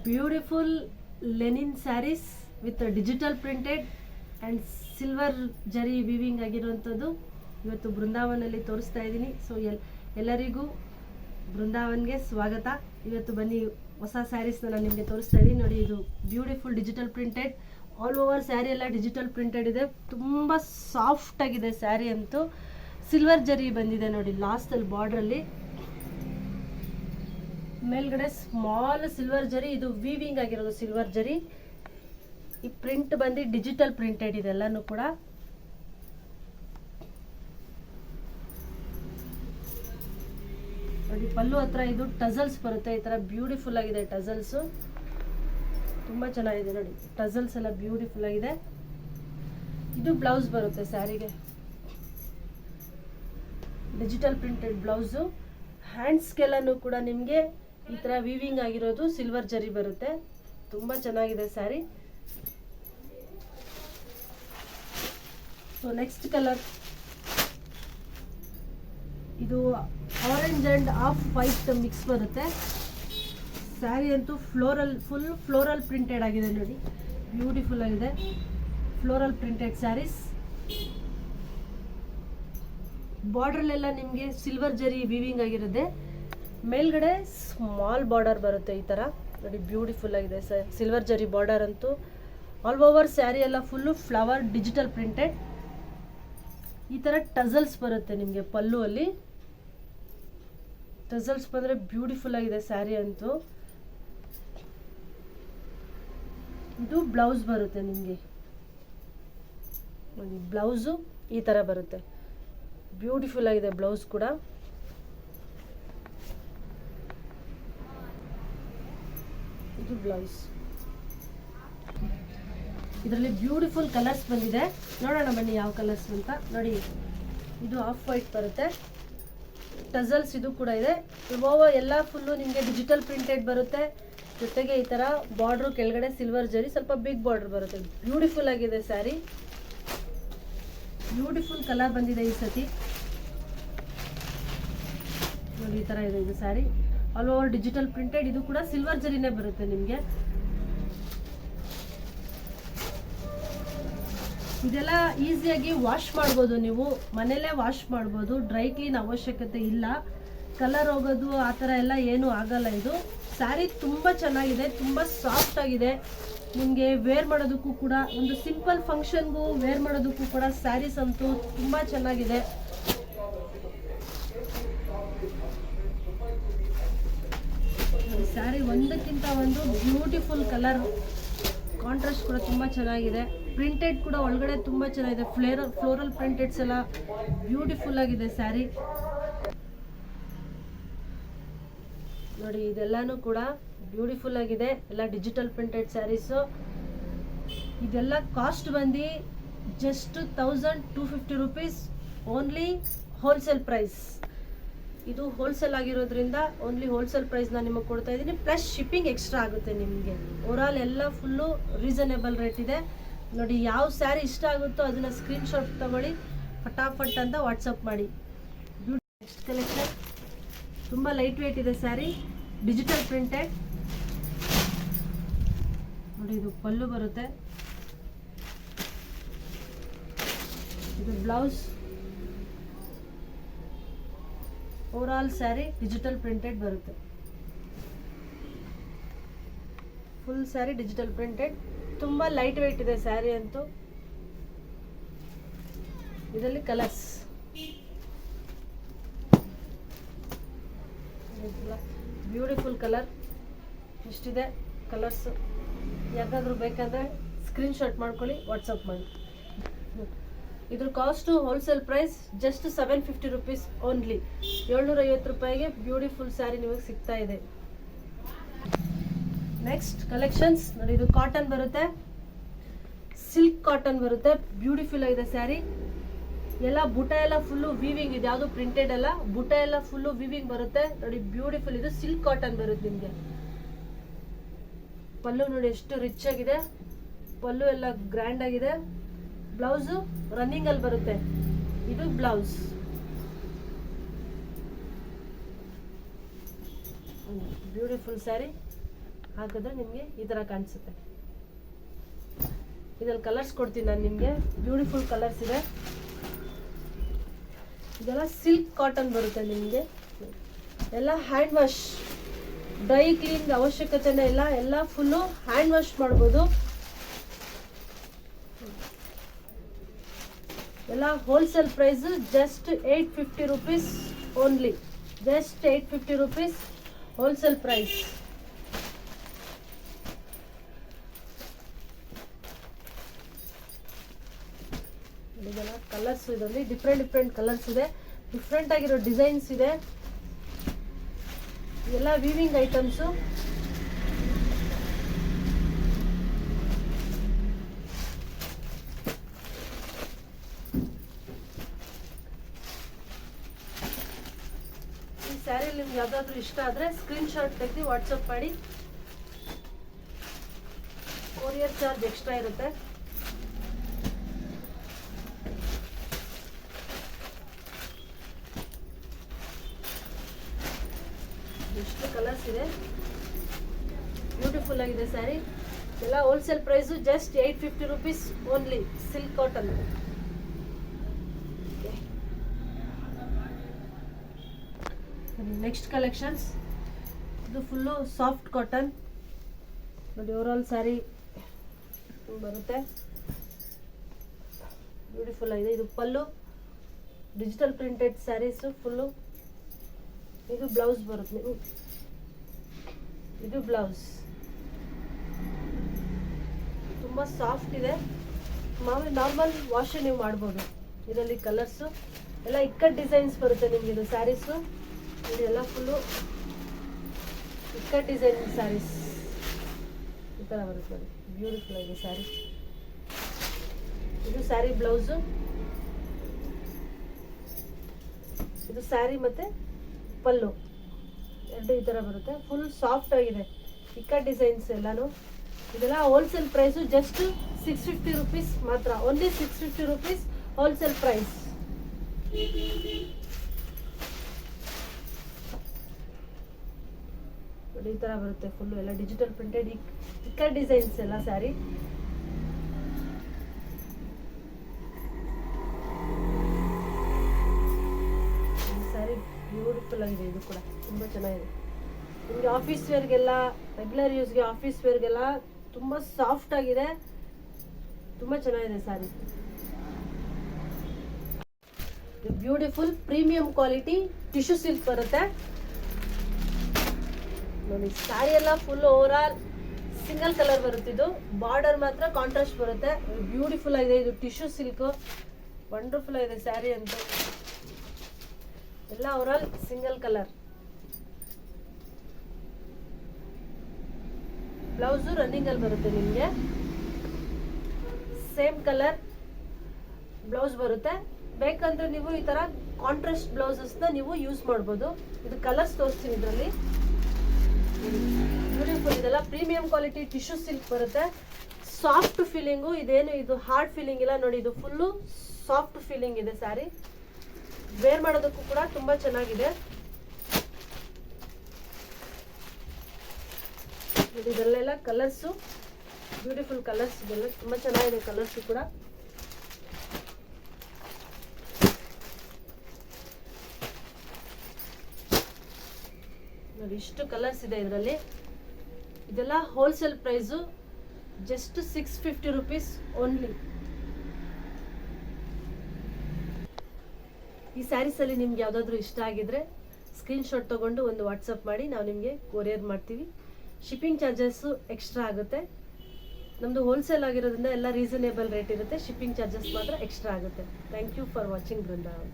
Beautiful linen sarees with digital printed and silver zari weaving ಆಗಿರುವಂಥದ್ದು ಇವತ್ತು ಬೃಂದಾವನಲ್ಲಿ ತೋರಿಸ್ತಾ ಇದ್ದೀನಿ. ಸೊ ಎಲ್ಲರಿಗೂ ಬೃಂದಾವನ್ಗೆ ಸ್ವಾಗತ. ಇವತ್ತು ಬನ್ನಿ ಹೊಸ ಸ್ಯಾರೀಸ್ನ ನಾನು ನಿಮಗೆ ತೋರಿಸ್ತಾ ಇದ್ದೀನಿ. ನೋಡಿ, ಇದು beautiful digital printed, all over sari ಎಲ್ಲ ಡಿಜಿಟಲ್ ಪ್ರಿಂಟೆಡ್ ಇದೆ. ತುಂಬ ಸಾಫ್ಟ್ ಆಗಿದೆ ಸ್ಯಾರಿ ಅಂತೂ. ಸಿಲ್ವರ್ ಜರಿ ಬಂದಿದೆ ನೋಡಿ ಲಾಸ್ಟಲ್ಲಿ ಬಾರ್ಡ್ರಲ್ಲಿ, ಮೇಲ್ಗಡೆ ಸ್ಮಾಲ್ ಸಿಲ್ವರ್ ಜರಿ, ಇದು ವೀವಿಂಗ್ ಆಗಿರೋದು ಸಿಲ್ವರ್ ಜರಿ. ಈ ಪ್ರಿಂಟ್ ಬಂದು ಡಿಜಿಟಲ್ ಪ್ರಿಂಟೆಡ್ ಇದೆಲ್ಲಾನು ಕೂಡ. ನೋಡಿ, ಪಲ್ಲು ಹತ್ರ ಇದು ಟಜಲ್ಸ್ ಬರುತ್ತೆ, ಈ ತರ ಬ್ಯೂಟಿಫುಲ್ ಆಗಿದೆ ಟಜಲ್ಸ್, ತುಂಬಾ ಚೆನ್ನಾಗಿದೆ ನೋಡಿ. ಟಜಲ್ಸ್ ಎಲ್ಲ ಬ್ಯೂಟಿಫುಲ್ ಆಗಿದೆ. ಇದು ಬ್ಲೌಸ್ ಬರುತ್ತೆ ಸ್ಯಾರಿಗೆ, ಡಿಜಿಟಲ್ ಪ್ರಿಂಟೆಡ್ ಬ್ಲೌಸು. ಹ್ಯಾಂಡ್ಸ್ಗೆಲ್ಲೂ ಕೂಡ ನಿಮಗೆ ಈ ತರ ವೀವಿಂಗ್ ಆಗಿರೋದು ಸಿಲ್ವರ್ ಜರಿ ಬರುತ್ತೆ. ತುಂಬಾ ಚೆನ್ನಾಗಿದೆ ಸ್ಯಾರಿ. ಸೊ ನೆಕ್ಸ್ಟ್ ಕಲರ್, ಇದು orange and of white mix ಬರುತ್ತೆ. ಸ್ಯಾರಿ ಅಂತೂ ಫುಲ್ ಫ್ಲೋರಲ್ ಪ್ರಿಂಟೆಡ್ ಆಗಿದೆ ನೋಡಿ, ಬ್ಯೂಟಿಫುಲ್ ಆಗಿದೆ. Floral printed saris. ಬಾರ್ಡ್ರಲ್ಲೆಲ್ಲ ನಿಮಗೆ ಸಿಲ್ವರ್ ಜರಿ ವೀವಿಂಗ್ ಆಗಿರುತ್ತೆ. ಮೇಲ್ಗಡೆ ಸ್ಮಾಲ್ ಬಾರ್ಡರ್ ಬರುತ್ತೆ ಈ ಥರ ನೋಡಿ, ಬ್ಯೂಟಿಫುಲ್ ಆಗಿದೆ ಸಿಲ್ವರ್ ಜರಿ ಬಾರ್ಡರ್ ಅಂತೂ. ಆಲ್ ಓವರ್ ಸ್ಯಾರಿ ಎಲ್ಲ ಫುಲ್ಲು ಫ್ಲವರ್ ಡಿಜಿಟಲ್ ಪ್ರಿಂಟೆಡ್. ಈ ಥರ ಟಜಲ್ಸ್ ಬರುತ್ತೆ ನಿಮಗೆ ಪಲ್ಲು ಅಲ್ಲಿ. ಟಜಲ್ಸ್ ಬಂದರೆ ಬ್ಯೂಟಿಫುಲ್ ಆಗಿದೆ ಸ್ಯಾರಿ ಅಂತೂ. ಇದು ಬ್ಲೌಸ್ ಬರುತ್ತೆ ನಿಮಗೆ ನೋಡಿ, ಬ್ಲೌಸು ಈ ಥರ ಬರುತ್ತೆ, ಬ್ಯೂಟಿಫುಲ್ ಆಗಿದೆ ಬ್ಲೌಸ್ ಕೂಡ. ಇದು ಬ್ಲೌಸ್. ಇದರಲ್ಲಿ ಬ್ಯೂಟಿಫುಲ್ ಕಲರ್ಸ್ ಬಂದಿದೆ, ನೋಡೋಣ ಬನ್ನಿ ಯಾವ ಕಲರ್ಸ್ ಅಂತ. ನೋಡಿ, ಇದು ಆಫ್ ವೈಟ್ ಬರುತ್ತೆ, ಟಜಲ್ಸ್ ಇದು ಕೂಡ ಇದೆ. ಓವರ್ ಎಲ್ಲ ಫುಲ್ಲು ನಿಮಗೆ ಡಿಜಿಟಲ್ ಪ್ರಿಂಟೆಡ್ ಬರುತ್ತೆ. ಜೊತೆಗೆ ಈ ಥರ ಬಾರ್ಡ್ರು ಕೆಳಗಡೆ ಸಿಲ್ವರ್ ಜರಿ, ಸ್ವಲ್ಪ ಬಿಗ್ ಬಾರ್ಡರ್ ಬರುತ್ತೆ. ಬ್ಯೂಟಿಫುಲ್ ಆಗಿದೆ ಸ್ಯಾರಿ, ಬ್ಯೂಟಿಫುಲ್ ಕಲರ್ ಬಂದಿದೆ ಈ ಸತಿ ನೋಡಿ. ಈ ಥರ ಇದೆ ಇದು sari, all over digital printed. ಇದು ಕೂಡ ಸಿಲ್ವರ್ ಜರಿನೇ ಬರುತ್ತೆ ನಿಮಗೆ. ಇದೆಲ್ಲ ಈಸಿಯಾಗಿ ವಾಶ್ ಮಾಡ್ಬೋದು, ನೀವು ಮನೆಯಲ್ಲೇ ವಾಶ್ ಮಾಡ್ಬೋದು, ಡ್ರೈ ಕ್ಲೀನ್ ಅವಶ್ಯಕತೆ ಇಲ್ಲ. ಕಲರ್ ಹೋಗೋದು ಆ ಥರ ಎಲ್ಲ ಏನೂ ಆಗಲ್ಲ. ಇದು ಸ್ಯಾರಿ ತುಂಬ ಚೆನ್ನಾಗಿದೆ, ತುಂಬ ಸಾಫ್ಟ್ ಆಗಿದೆ. ನಿಮಗೆ ವೇರ್ ಮಾಡೋದಕ್ಕೂ ಕೂಡ, ಒಂದು ಸಿಂಪಲ್ ಫಂಕ್ಷನ್ಗೂ ವೇರ್ ಮಾಡೋದಕ್ಕೂ ಕೂಡ ಸ್ಯಾರೀಸ್ ಅಂತೂ ತುಂಬ ಚೆನ್ನಾಗಿದೆ. ಸ್ಯಾರಿ ಒಂದಕ್ಕಿಂತ ಒಂದು ಬ್ಯೂಟಿಫುಲ್ ಕಲರ್, ಕಾಂಟ್ರಾಸ್ಟ್ ಕೂಡ ತುಂಬ ಚೆನ್ನಾಗಿದೆ. ಪ್ರಿಂಟೆಡ್ ಕೂಡ ಒಳಗಡೆ ತುಂಬ ಚೆನ್ನಾಗಿದೆ, ಫ್ಲೋರಲ್ ಪ್ರಿಂಟೆಡ್ಸ್ ಎಲ್ಲ ಬ್ಯೂಟಿಫುಲ್ ಆಗಿದೆ ಸ್ಯಾರಿ ನೋಡಿ. ಇದೆಲ್ಲಾನು ಕೂಡ ಬ್ಯೂಟಿಫುಲ್ ಆಗಿದೆ, ಎಲ್ಲ ಡಿಜಿಟಲ್ ಪ್ರಿಂಟೆಡ್ ಸ್ಯಾರೀಸು. ಇದೆಲ್ಲ ಕಾಸ್ಟ್ ಬಂದು just 1250 rupees only, wholesale price. ಇದು ಹೋಲ್ಸೇಲ್ ಆಗಿರೋದ್ರಿಂದ ಓನ್ಲಿ ಹೋಲ್ಸೇಲ್ ಪ್ರೈಸ್ ನಾನು ನಿಮಗೆ ಕೊಡ್ತಾ ಇದ್ದೀನಿ, ಪ್ಲಸ್ ಶಿಪ್ಪಿಂಗ್ ಎಕ್ಸ್ಟ್ರಾ ಆಗುತ್ತೆ ನಿಮಗೆ. ಓವರಾಲ್ ಎಲ್ಲ ಫುಲ್ಲು ರೀಸನೇಬಲ್ ರೇಟ್ ಇದೆ ನೋಡಿ. ಯಾವ ಸ್ಯಾರಿ ಇಷ್ಟ ಆಗುತ್ತೋ ಅದನ್ನು ಸ್ಕ್ರೀನ್ಶಾಟ್ ತಗೊಳ್ಳಿ, ಫಟಾಫಟ್ ಅಂತ ವಾಟ್ಸಪ್ ಮಾಡಿ. ನೆಕ್ಸ್ಟ್ ಕಲೆಕ್ಷನ್ ತುಂಬ ಲೈಟ್ ವೇಟ್ ಇದೆ ಸ್ಯಾರಿ, ಡಿಜಿಟಲ್ ಪ್ರಿಂಟೆಡ್ ನೋಡಿ. ಇದು ಪಲ್ಲು ಬರುತ್ತೆ, ಇದು blouse. Overall sari digital printed ಬರುತ್ತೆ, ಫುಲ್ ಸ್ಯಾರಿ ಡಿಜಿಟಲ್ ಪ್ರಿಂಟೆಡ್. ತುಂಬ ಲೈಟ್ ವೇಟ್ ಇದೆ ಸ್ಯಾರಿ ಅಂತೂ. ಇದರಲ್ಲಿ ಕಲರ್ಸ್, ಬ್ಯೂಟಿಫುಲ್ ಕಲರ್ ಎಷ್ಟಿದೆ ಕಲರ್ಸು. ಯಾಕಾದರೂ ಬೇಕಂದರೆ ಸ್ಕ್ರೀನ್ಶಾಟ್ ಮಾಡ್ಕೊಳ್ಳಿ, ವಾಟ್ಸಪ್ ಮಾಡಿ. ಇದ್ರ cost wholesale price just 750 rupees only, 750 ರೂಪಾಯಿಗೆ ಬ್ಯೂಟಿಫುಲ್ ಸ್ಯಾರಿ ನಿಮಗೆ ಸಿಗ್ತಾ ಇದೆ. ನೆಕ್ಸ್ಟ್ ಕಲೆಕ್ಷನ್ಸ್ ನೋಡಿ, ಇದು ಕಾಟನ್ ಬರುತ್ತೆ, ಸಿಲ್ಕ್ ಕಾಟನ್ ಬರುತ್ತೆ, ಬ್ಯೂಟಿಫುಲ್ ಆಗಿದೆ ಸ್ಯಾರಿ. ಎಲ್ಲ ಬುಟ್ಟ ಎಲ್ಲ ಫುಲ್ಲು ವೀವಿಂಗ್ ಇದೆ, ಯಾವುದು ಪ್ರಿಂಟೆಡ್ ಅಲ್ಲ, ಬುಟ್ಟ ಎಲ್ಲ ಫುಲ್ಲು ವೀವಿಂಗ್ ಬರುತ್ತೆ ನೋಡಿ, ಬ್ಯೂಟಿಫುಲ್. ಇದು ಸಿಲ್ಕ್ ಕಾಟನ್ ಬರುತ್ತೆ ನಿಮಗೆ. ಪಲ್ಲು ನೋಡಿ ಎಷ್ಟು ರಿಚ್ ಆಗಿದೆ, ಪಲ್ಲು ಎಲ್ಲ ಗ್ರ್ಯಾಂಡ್ ಆಗಿದೆ. ಬ್ಲೌಸು ರನ್ನಿಂಗ್ ಅಲ್ಲಿ ಬರುತ್ತೆ, ಇದು ಬ್ಲೌಸ್. ಬ್ಯೂಟಿಫುಲ್ ಸ್ಯಾರಿ, ಹಾಕಿದ್ರೆ ನಿಮಗೆ ಈ ಥರ ಕಾಣಿಸುತ್ತೆ. ಇದ್ರಲ್ಲಿ ಕಲರ್ಸ್ ಕೊಡ್ತೀನಿ ನಾನು ನಿಮಗೆ. ಬ್ಯೂಟಿಫುಲ್ ಕಲರ್ಸ್ ಇದೆ. ಇದೆಲ್ಲ ಸಿಲ್ಕ್ ಕಾಟನ್ ಬರುತ್ತೆ ನಿಮಗೆ. ಎಲ್ಲ ಹ್ಯಾಂಡ್ ವಾಶ್, ಡ್ರೈ ಕ್ಲೀನ್ ಅವಶ್ಯಕತೆನೇ ಇಲ್ಲ. ಎಲ್ಲ ಫುಲ್ಲು ಹ್ಯಾಂಡ್ ವಾಶ್ ಮಾಡ್ಬೋದು. ಎಲ್ಲ wholesale price just 850 rupees only. Just 850 rupees wholesale price. ಇದೆಲ್ಲ ಕಲರ್ಸ್ ಇದರಲ್ಲಿ ಡಿಫ್ರೆಂಟ್ ಕಲರ್ಸ್ ಇದೆ. ಡಿಫ್ರೆಂಟ್ ಆಗಿರೋ ಡಿಸೈನ್ಸ್ ಇದೆ. ಎಲ್ಲ ವೀವಿಂಗ್ ಐಟಮ್ಸು. ಈ ಸ್ಯಾರಿ ನಿಮ್ಗೆ ಯಾವ್ದಾದ್ರು ಇಷ್ಟ ಆದ್ರೆ ಸ್ಕ್ರೀನ್ ಶಾಟ್ ತೆಗೆದು ವಾಟ್ಸಪ್ ಮಾಡಿ. ಕೊರಿಯರ್ ಚಾರ್ಜ್ ಎಕ್ಸ್ಟ್ರಾ ಇರುತ್ತೆ. ಎಷ್ಟು ಕಲರ್ಸ್ ಇದೆ. ಬ್ಯೂಟಿಫುಲ್ ಆಗಿದೆ ಸ್ಯಾರಿ. ಎಲ್ಲ wholesale price just 850 rupees only. Silk cotton. Next collections. ಇದು ಫುಲ್ಲು ಸಾಫ್ಟ್ ಕಾಟನ್ ನೋಡಿ. ಓವರಾಲ್ ಸ್ಯಾರಿ ಬರುತ್ತೆ. ಬ್ಯೂಟಿಫುಲ್ ಆಗಿದೆ. ಇದು ಪಲ್ಲು ಡಿಜಿಟಲ್ ಪ್ರಿಂಟೆಡ್ ಸ್ಯಾರೀಸು ಫುಲ್ಲು. ಇದು ಬ್ಲೌಸ್ ಬರುತ್ತೆ. ಇದು ಬ್ಲೌಸ್ ತುಂಬ ಸಾಫ್ಟ್ ಇದೆ. ಮಾಮೂಲಿ ನಾರ್ಮಲ್ ವಾಶ್ ನೀವು ಮಾಡ್ಬೋದು. ಇದರಲ್ಲಿ ಕಲರ್ಸು ಎಲ್ಲ ಇಕ್ಕಟ್ ಡಿಸೈನ್ಸ್ ಬರುತ್ತೆ ನಿಮಗೆ. ಇದು ಸ್ಯಾರೀಸು ಇದೆಲ್ಲ ಫುಲ್ಲು ಇಕ್ಕಟ್ ಡಿಸೈನ್ ಸ್ಯಾರೀಸ್ ಈ ಥರ ಬರುತ್ತೆ ನೋಡಿ. ಬ್ಯೂಟಿಫುಲ್ ಆಗಿದೆ ಸ್ಯಾರಿ. ಇದು ಸ್ಯಾರಿ ಬ್ಲೌಸು. ಇದು ಸ್ಯಾರಿ ಮತ್ತು ಪಲ್ಲು ಎರಡು ಈ ಥರ ಬರುತ್ತೆ. ಫುಲ್ ಸಾಫ್ಟ್ ಆಗಿದೆ. ಇಕ್ಕಟ್ ಡಿಸೈನ್ಸ್ ಎಲ್ಲಾನು. ಇದೆಲ್ಲ ಹೋಲ್ಸೇಲ್ ಪ್ರೈಸು ಜಸ್ಟ್ 650 rupees ಮಾತ್ರ. Only 650 rupees wholesale price. ನೋಡಿ ಈ ಥರ ಬರುತ್ತೆ ಫುಲ್ಲು. ಎಲ್ಲ ಡಿಜಿಟಲ್ ಪ್ರಿಂಟೆಡ್ ಇಕ್ಕಟ್ ಡಿಸೈನ್ಸ್ ಎಲ್ಲ ಸ್ಯಾರಿ. ಸ್ಯಾರಿ ಬ್ಯೂಟಿಫುಲ್ ಆಗಿದೆ. ಇದು ಕೂಡ ತುಂಬ ಚೆನ್ನಾಗಿದೆ. ನಿಮಗೆ ಆಫೀಸ್ ವೇರ್ಗೆಲ್ಲ, ರೆಗ್ಯುಲರ್ ಯೂಸ್ಗೆ, ಆಫೀಸ್ ವೇರ್ಗೆಲ್ಲ ತುಂಬ ಸಾಫ್ಟ್ ಆಗಿದೆ. ತುಂಬ ಚೆನ್ನಾಗಿದೆ sari. Beautiful premium quality tissue silk ಬರುತ್ತೆ ನೋಡಿ. ಸ್ಯಾರಿ ಎಲ್ಲ ಫುಲ್ ಓವರಾಲ್ ಸಿಂಗಲ್ ಕಲರ್ ಬರುತ್ತೆ. ಇದು ಬಾರ್ಡರ್ ಮಾತ್ರ ಕಾಂಟ್ರಾಸ್ಟ್ ಬರುತ್ತೆ. ಬ್ಯೂಟಿಫುಲ್ ಆಗಿದೆ. ಇದು ಟಿಶ್ಯೂ ಸಿಲ್ಕ್ ವಂಡರ್ಫುಲ್ ಆಗಿದೆ ಸ್ಯಾರಿ ಅಂತ. ಎಲ್ಲ overall single colour. Blouse running ಅಲ್ಲಿ ಬರುತ್ತೆ ನಿಮಗೆ. ಸೇಮ್ ಕಲರ್ ಬ್ಲೌಸ್ ಬರುತ್ತೆ. ಬೇಕಂದ್ರೆ ನೀವು ಈ ತರ ಕಾಂಟ್ರಾಸ್ಟ್ ಬ್ಲೌಸಸ್ನ ನೀವು ಯೂಸ್ ಮಾಡ್ಬೋದು. ಇದು ಕಲರ್ಸ್ ತೋರಿಸ್ತೀನಿ ಇದರಲ್ಲಿ. ಬ್ಯೂಟಿಫುಲ್. ಇದೆಲ್ಲ ಪ್ರೀಮಿಯಂ ಕ್ವಾಲಿಟಿ ಟಿಶ್ಯೂ ಸಿಲ್ಕ್ ಬರುತ್ತೆ. Soft feeling. ಇದೇನು ಇದು ಹಾರ್ಡ್ ಫೀಲಿಂಗ್ ಇಲ್ಲ ನೋಡಿ. ಇದು ಫುಲ್ಲು ಸಾಫ್ಟ್ ಫೀಲಿಂಗ್ ಇದೆ ಸ್ಯಾರಿ. ವೇರ್ ಮಾಡೋದಕ್ಕೂ ಕೂಡ ತುಂಬ ಚೆನ್ನಾಗಿದೆ. ಇದರಲ್ಲೆಲ್ಲ ಕಲರ್ಸು ಬ್ಯೂಟಿಫುಲ್ ಕಲರ್ಸ್. ಇದೆಲ್ಲ ತುಂಬ ಚೆನ್ನಾಗಿದೆ ಕಲರ್ಸು ಕೂಡ. ನೋಡಿ ಇಷ್ಟು ಕಲರ್ಸ್ ಇದೆ ಇದರಲ್ಲಿ. ಇದೆಲ್ಲ wholesale price just 650 rupees only. ಈ ಸ್ಯಾರೀಸಲ್ಲಿ ನಿಮ್ಗೆ ಯಾವುದಾದ್ರೂ ಇಷ್ಟ ಆಗಿದ್ರೆ ಸ್ಕ್ರೀನ್ ಶಾಟ್ ತೊಗೊಂಡು ಒಂದು ವಾಟ್ಸಪ್ ಮಾಡಿ. ನಾವು ನಿಮಗೆ ಕೊರಿಯರ್ ಮಾಡ್ತೀವಿ. ಶಿಪ್ಪಿಂಗ್ ಚಾರ್ಜಸ್ಸು ಎಕ್ಸ್ಟ್ರಾ ಆಗುತ್ತೆ. ನಮ್ಮದು ಹೋಲ್ಸೇಲ್ ಆಗಿರೋದ್ರಿಂದ ಎಲ್ಲ ರೀಸನೇಬಲ್ ರೇಟ್ ಇರುತ್ತೆ. ಶಿಪ್ಪಿಂಗ್ ಚಾರ್ಜಸ್ ಮಾತ್ರ ಎಕ್ಸ್ಟ್ರಾ ಆಗುತ್ತೆ. Thank you for watching Brindavan.